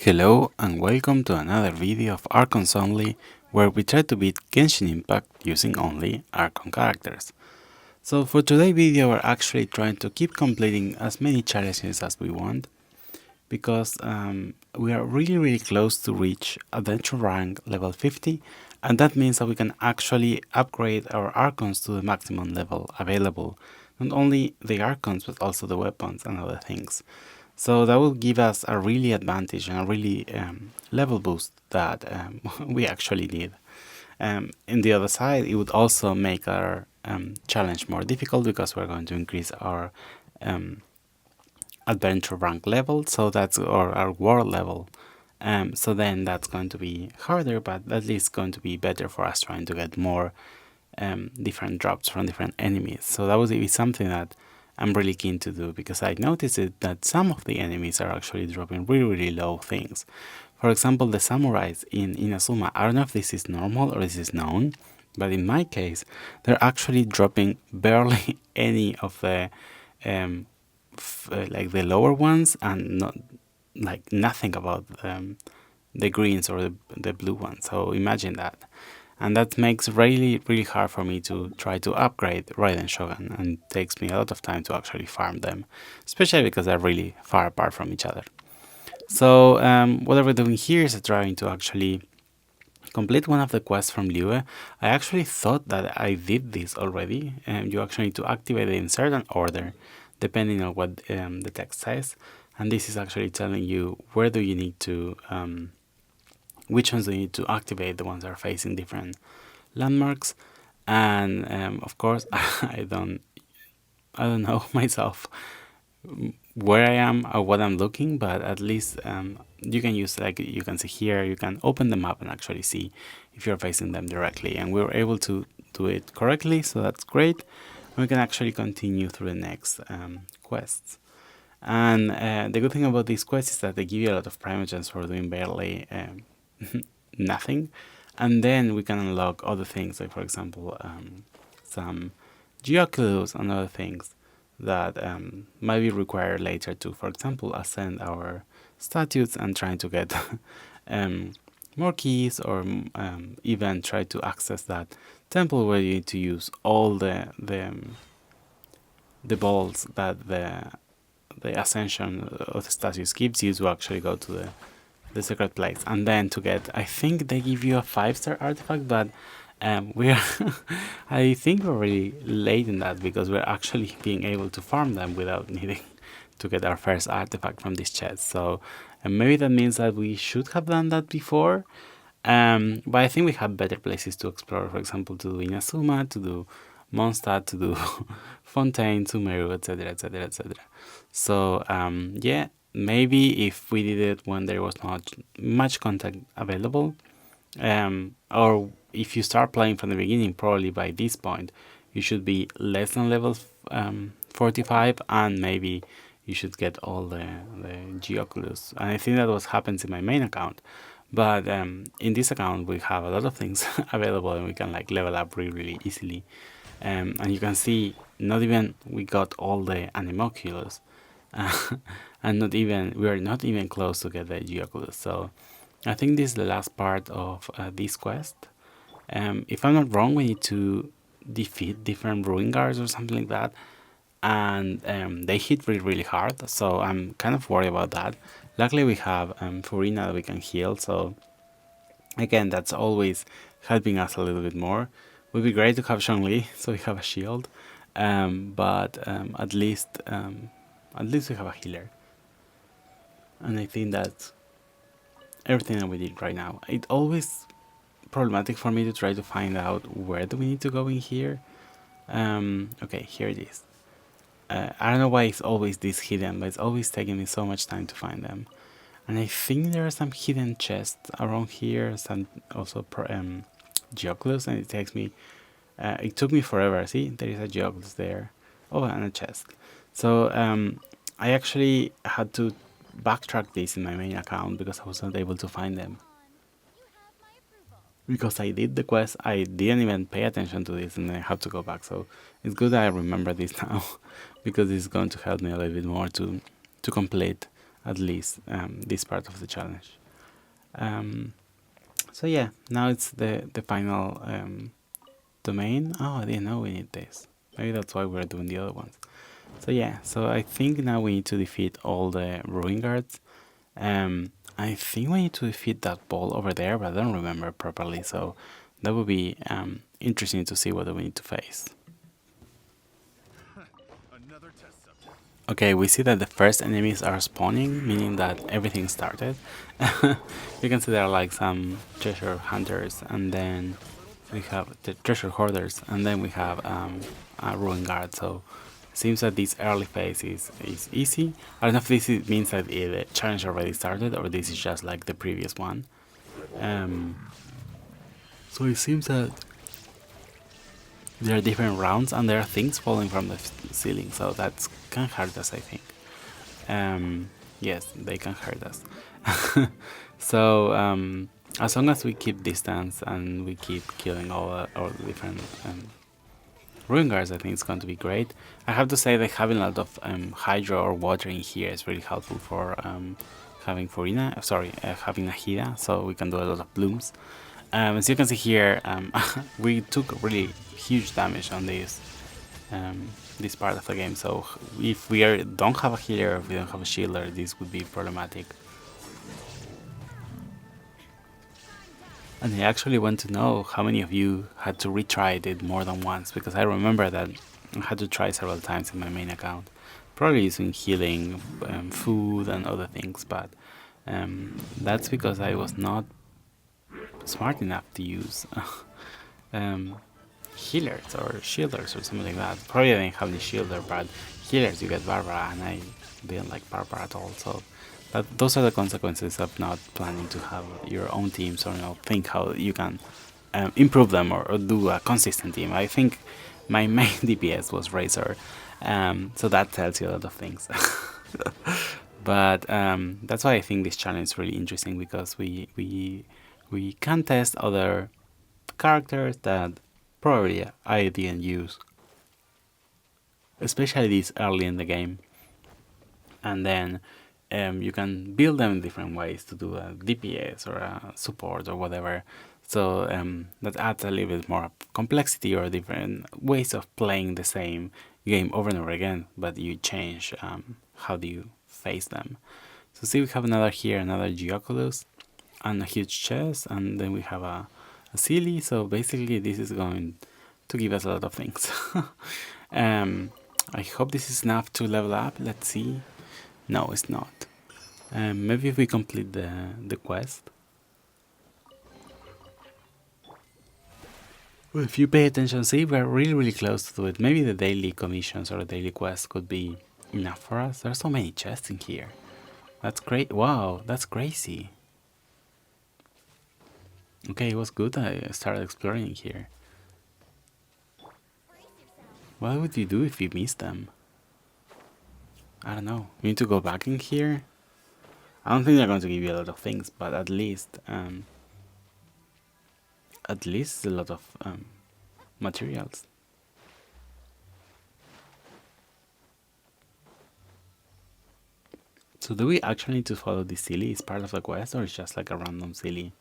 Hello and welcome to another video of Archons Only, where we try to beat Genshin Impact using only Archon characters. So for today's video we're actually trying to keep completing as many challenges as we want, because we are really close to reach Adventure rank level 50, and that means that we can actually upgrade our Archons to the maximum level available, not only the Archons but also the weapons and other things. So that will give us a really advantage and a really level boost that we actually need. In the other side, it would also make our challenge more difficult, because we're going to increase our adventure rank level, so that's or our world level. So then that's going to be harder, but at least going to be better for us trying to get more different drops from different enemies. So that would be something that I'm really keen to do, because I noticed that some of the enemies are actually dropping really low things. For example, the samurais in Inazuma. I don't know if this is normal or this is known, but in my case, they're actually dropping barely any of the like the lower ones, and not like nothing about the greens or the blue ones. So imagine that. And that makes really hard for me to try to upgrade Raiden Shogun, and it takes me a lot of time to actually farm them, especially because they're really far apart from each other. So what we're doing here is trying to actually complete one of the quests from Liyue. I actually thought that I did this already, and you actually need to activate it in certain order depending on what the text says, and this is actually telling you where do you need to which ones do you need to activate, the ones that are facing different landmarks. And of course I don't know myself where I am or what I'm looking, but at least you can use, like you can see here, you can open the map and actually see if you're facing them directly, and we were able to do it correctly, so that's great. We can actually continue through the next quests. And the good thing about these quests is that they give you a lot of primogens for doing barely nothing, and then we can unlock other things, like for example some geoculus and other things that might be required later to, for example, ascend our statues and trying to get more keys, or even try to access that temple where you need to use all the balls that the ascension of the statues gives you to actually go to the secret place, and then to get, I think they give you a 5-star artifact, but we're I think we're really late in that, because we're actually being able to farm them without needing to get our first artifact from this chest. So maybe that means that we should have done that before, but I think we have better places to explore, for example to do Inazuma, to do Mondstadt, to do Fontaine, Sumeru, etc. So yeah, maybe if we did it when there was not much content available, or if you start playing from the beginning, probably by this point you should be less than level 45, and maybe you should get all the geoculus. And I think that what happens in my main account, but in this account we have a lot of things available, and we can like level up really easily. And you can see, not even we got all the Anemoculus, and we are not even close to get the geoculus. So I think this is the last part of this quest. If I'm not wrong, we need to defeat different ruin guards or something like that, and they hit really hard, so I'm kind of worried about that. Luckily we have Furina that we can heal, so again that's always helping us a little bit more. Would be great to have Zhongli, so we have a shield, but at least we have a healer, and I think that's everything that we did right now. It's always problematic for me to try to find out where do we need to go in here. Okay, here it is. I don't know why it's always this hidden, but it's always taking me so much time to find them. And I think there are some hidden chests around here, some also geoculus, and it took me forever. See, there is a geoculus there. Oh, and a chest. So I actually had to backtrack this in my main account, because I was not able to find them. Because I did the quest, I didn't even pay attention to this, and then I have to go back. So it's good that I remember this now, because it's going to help me a little bit more to complete at least this part of the challenge. So yeah, now it's the final domain. Oh, I didn't know we need this. Maybe that's why we're doing the other ones. So yeah, so I think now we need to defeat all the ruin guards. I think we need to defeat that ball over there, but I don't remember properly. So that would be interesting to see what we need to face. Okay, we see that the first enemies are spawning, meaning that everything started. You can see there are like some treasure hunters, and then we have the treasure hoarders, and then we have a ruin guard. So it seems that this early phase is easy. I don't know if means that the challenge already started, or this is just like the previous one. So it seems that there are different rounds, and there are things falling from the ceiling, so that can hurt us, I think. Yes, they can hurt us. So as long as we keep distance and we keep killing all the different ruin guards, I think it's going to be great. I have to say that having a lot of hydro or water in here is really helpful for having furina. Sorry, having Nahida, so we can do a lot of blooms. As you can see here, we took really huge damage on this part of the game. So if we don't have a healer, if we don't have a shielder, this would be problematic. And I actually want to know how many of you had to retry it more than once, because I remember that I had to try several times in my main account, probably using healing, food, and other things. But that's because I was not smart enough to use healers or shielders or something like that. Probably I didn't have the shielder, but healers you get Barbara, and I didn't like Barbara at all. So those are the consequences of not planning to have your own teams, or think how you can improve them, or do a consistent team. I think my main DPS was Razor, so that tells you a lot of things. But that's why I think this challenge is really interesting, because we can test other characters that probably I didn't use, especially this early in the game. And then you can build them in different ways to do a DPS or a support or whatever. So that adds a little bit more complexity, or different ways of playing the same game over and over again, but you change how do you face them. So see, we have another Geoculus, and a huge chest, and then we have a Silly. So basically this is going to give us a lot of things. I hope this is enough to level up. Let's see. No, it's not. Maybe if we complete the quest. Well, if you pay attention, see, we're really close to it. Maybe the daily commissions or the daily quests could be enough for us. There are so many chests in here. That's great. Wow, that's crazy. Okay, it was good. I started exploring here. What would you do if you missed them? I don't know. You need to go back in here. I don't think they're going to give you a lot of things, but at least a lot of materials. So do we actually need to follow this silly? Is part of the quest, or it's just like a random silly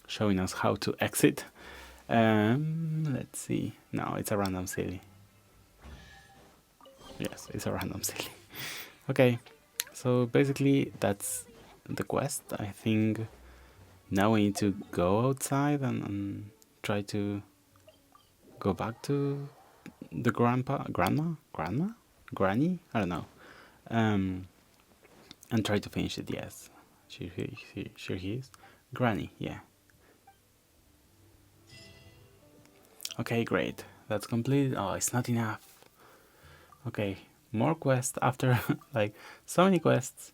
showing us how to exit? Let's see. No, it's a random silly. Yes, it's a random silly. Okay, so basically that's the quest. I think now we need to go outside and try to go back to the grandma, granny. I don't know. And try to finish it. Yes, sure he is. Granny, yeah. Okay, great. That's completed. Oh, it's not enough. Okay, more quests after like so many quests.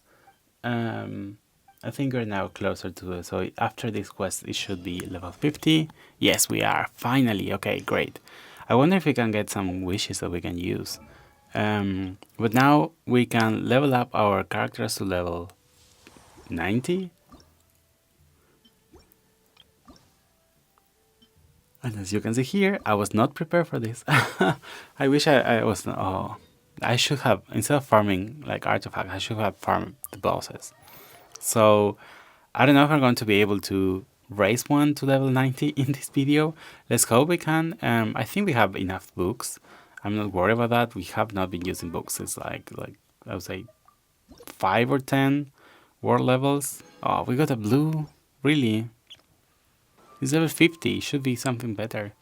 I think we're now closer to it. So after this quest, it should be level 50. Yes, we are. Finally. Okay, great. I wonder if we can get some wishes that we can use. But now we can level up our characters to level 90. And as you can see here, I was not prepared for this. I wish I was. Oh, I should have, instead of farming like artifacts, I should have farmed the bosses. So I don't know if I'm going to be able to raise one to level 90 in this video. Let's hope we can. I think we have enough books. I'm not worried about that. We have not been using books. It's like I would say 5 or 10 world levels. Oh, we got a blue. Really? It's level 50. Should be something better.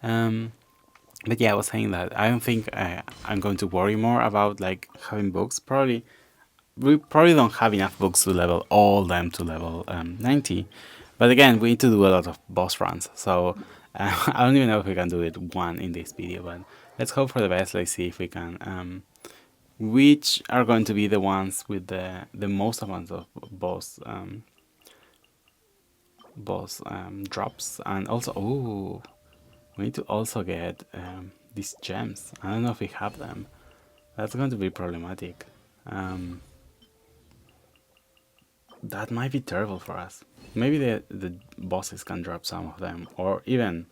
But yeah, I was saying that I don't think I'm going to worry more about like having books. We probably don't have enough books to level all them to level 90. But again, we need to do a lot of boss runs. So I don't even know if we can do it one in this video. But let's hope for the best. Let's see if we can. Which are going to be the ones with the most amount of boss drops, and also we need to also get these gems. I don't know if we have them. That's going to be problematic. That might be terrible for us. Maybe the bosses can drop some of them, or even,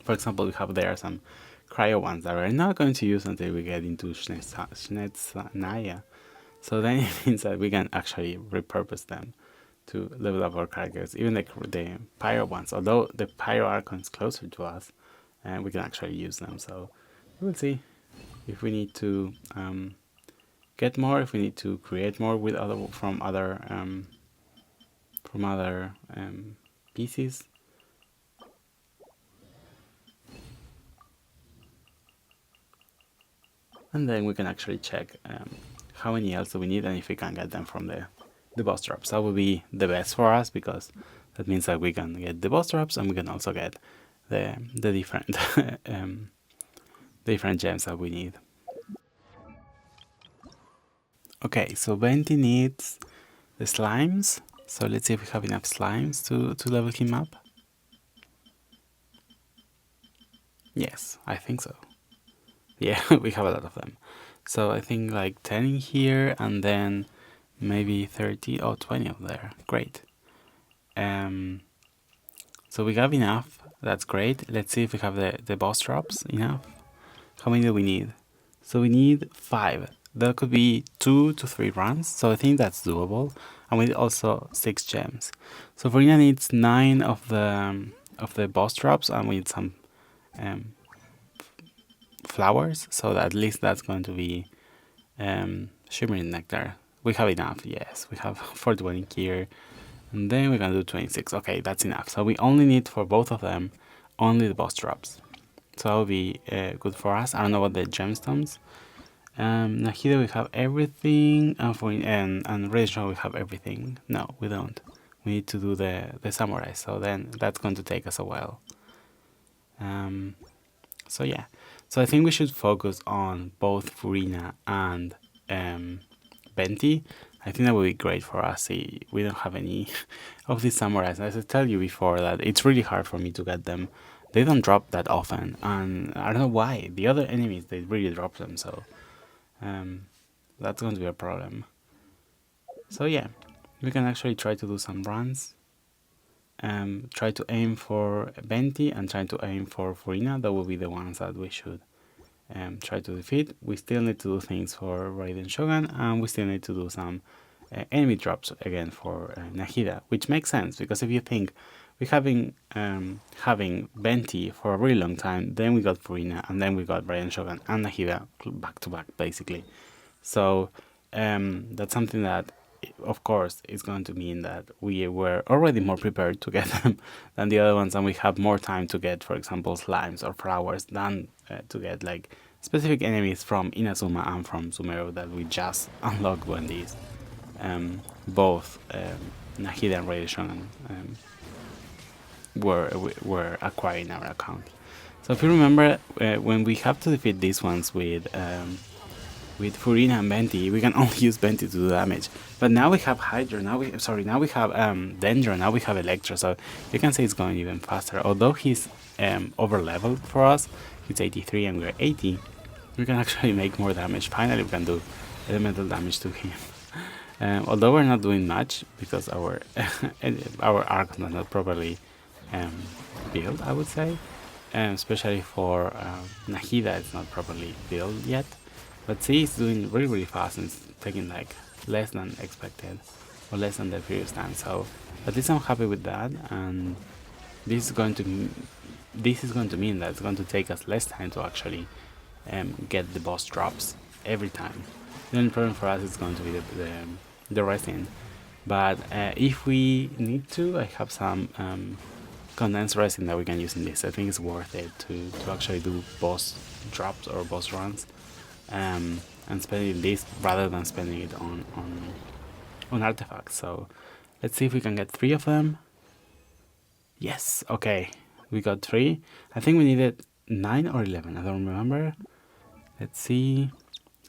for example, we have there some cryo ones that we're not going to use until we get into Nahida. So then it means that we can actually repurpose them to level up our characters, even the pyro ones. Although the pyro Archon is closer to us, and we can actually use them. So we'll see if we need to get more, if we need to create more with from other pieces. And then we can actually check how many else do we need, and if we can get them from the boss drops. That would be the best for us, because that means that we can get the boss drops and we can also get the different different gems that we need. Okay, so Venti needs the slimes. So let's see if we have enough slimes to level him up. Yes, I think so. Yeah, we have a lot of them. So I think like 10 in here, and then maybe 30 or 20 up there. Great. So we have enough. That's great. Let's see if we have the boss drops enough. How many do we need? So we need 5. That could be 2 to 3 runs. So I think that's doable. And we need also 6 gems. So Furina needs 9 of the boss drops, and we need some flowers. So that at least that's going to be shimmering nectar. We have enough. Yes, we have 41 here. And then we can do 26. Okay, that's enough. So we only need for both of them only the boss drops. So that will be good for us. I don't know about the gemstones. Nahida, we have everything. And Rachel, we have everything. No, we don't. We need to do the samurai. So then that's going to take us a while. So yeah. So I think we should focus on both Furina and venti. I think that would be great for us. We don't have any of these samurais. As I tell you before, that it's really hard for me to get them. They don't drop that often, and I don't know why. The other enemies, they really drop them, so that's going to be a problem. So yeah, we can actually try to do some runs. Try to aim for venti and try to aim for Furina. That will be the ones that we should try to defeat. We still need to do things for Raiden Shogun, and we still need to do some enemy drops again for Nahida, which makes sense, because if you think we have been having venti for a really long time, then we got Furina, and then we got Raiden Shogun and Nahida back to back basically. So that's something that, of course, is going to mean that we were already more prepared to get them than the other ones, and we have more time to get, for example, slimes or flowers than to get like specific enemies from Inazuma and from Sumeru that we just unlocked when these both Nahida and Raiden were acquiring our account. So if you remember, when we have to defeat these ones with Furina and venti, we can only use venti to do damage. But now we have Hydro, now we have Dendro, now we have Electro, so you can say it's going even faster. Although he's over leveled for us, he's 83 and we're 80, we can actually make more damage. Finally we can do elemental damage to him. Although we're not doing much, because our Archon is not properly built, I would say. Especially for Nahida, it's not properly built yet. But see, it's doing really fast and it's taking like less than expected or less than the previous time. So at least I'm happy with that, and this is going to mean that it's going to take us less time to actually get the boss drops every time. The only problem for us is going to be the resin. But if we need to, I have some condensed resin that we can use in this. I think it's worth it to actually do boss drops or boss runs, and spending this rather than spending it on artifacts. So let's see if we can get 3 of them. Yes, okay, we got 3. I think we needed 9 or 11, I don't remember. Let's see.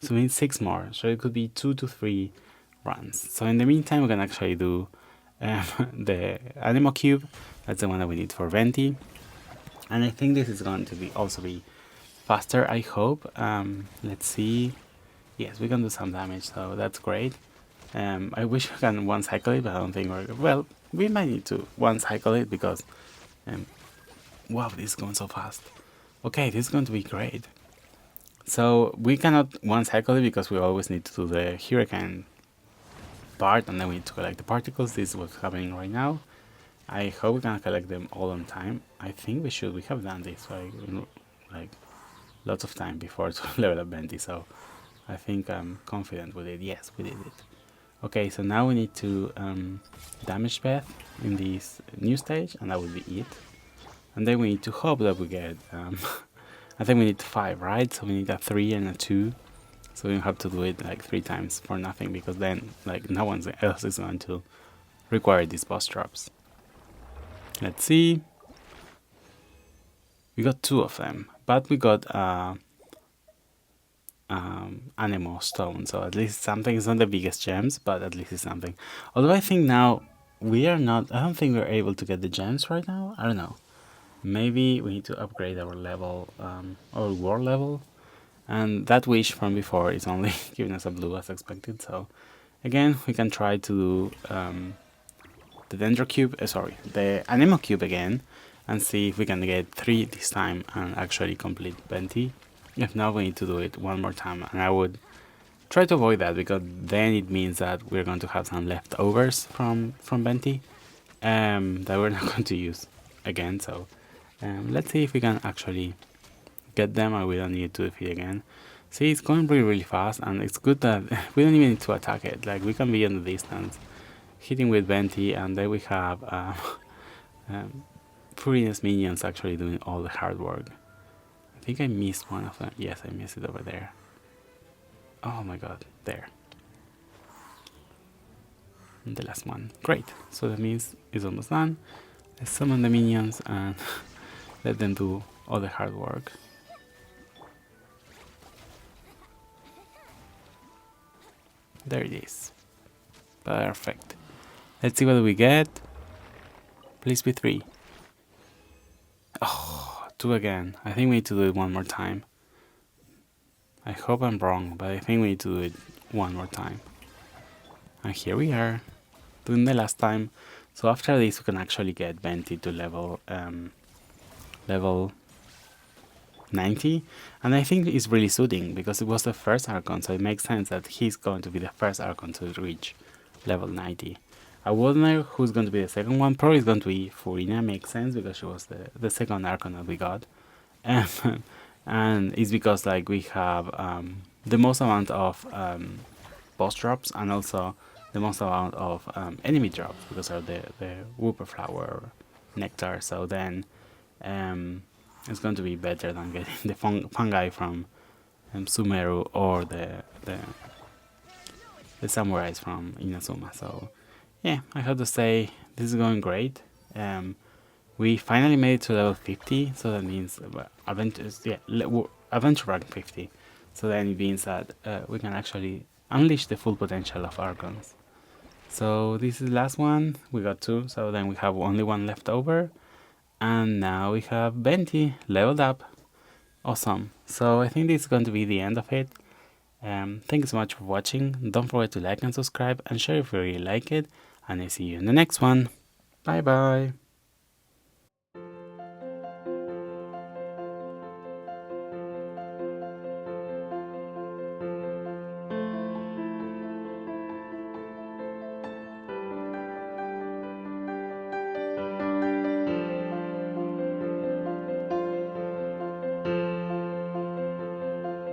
So we need 6 more, so it could be 2 to 3 runs. So in the meantime, we can actually do the Anemo Cube. That's the one that we need for Venti. And I think this is going to be also be faster, I hope. Let's see. Yes, we can do some damage, so that's great. I wish we can one cycle it, but I don't think we're... Well, we might need to one cycle it because... wow, this is going so fast. Okay, this is going to be great. So we cannot one cycle it because we always need to do the hurricane part, and then we need to collect the particles. This is what's happening right now. I hope we can collect them all on time. I think we should. We have done this like lots of time before to level up Venti, so I think I'm confident with it. Yes, we did it. Okay, so now we need to damage Beth in this new stage, and that will be it. And then we need to hope that we get... I think we need 5, right? So we need a 3 and a 2. So we have to do it like 3 times for nothing, because then like no one else is going to require these boss drops. Let's see. We got 2 of them, but we got Anemo Stone, so at least something. It's not the biggest gems, but at least it's something. Although I think now we are not... I don't think we're able to get the gems right now. I don't know. Maybe we need to upgrade our level, our war level. And that wish from before is only giving us a blue as expected. So again, we can try to do the Dendro Cube, the Anemo Cube again, and see if we can get 3 this time and actually complete Venti. If not, we need to do it one more time, and I would try to avoid that, because then it means that we're going to have some leftovers from Venti that we're not going to use again. So let's see if we can actually get them, and we don't need to defeat again. See, it's going really fast, and it's good that we don't even need to attack it. Like, we can be in the distance, hitting with Venti, and then we have Furina's minions actually doing all the hard work. I think I missed one of them. Yes, I missed it over there. Oh my god, there. And the last one. Great. So that means it's almost done. Let's summon the minions and let them do all the hard work. There it is. Perfect. Let's see what we get. Please be 3. Oh, 2 again. I think we need to do it one more time. I hope I'm wrong, but I think we need to do it one more time. And here we are, doing the last time. So after this, we can actually get Venti to level 90, and I think it's really suiting because it was the first Archon, so it makes sense that he's going to be the first Archon to reach level 90. I wonder who's going to be the second one. Probably it's going to be Furina, makes sense, because she was the second Archon that we got. And it's because like we have the most amount of boss drops, and also the most amount of enemy drops, because of the Whooper Flower Nectar. So then it's going to be better than getting the fungi from Sumeru or the samurais from Inazuma. So yeah, I have to say this is going great. We finally made it to level 50, so that means adventure rank 50. So then it means that we can actually unleash the full potential of Archons. So this is the last one. We got 2, so then we have only 1 left over. And now we have Venti leveled up. Awesome. So I think this is going to be the end of it. Thank you so much for watching. Don't forget to like and subscribe and share if you really like it. And I see you in the next one. Bye bye.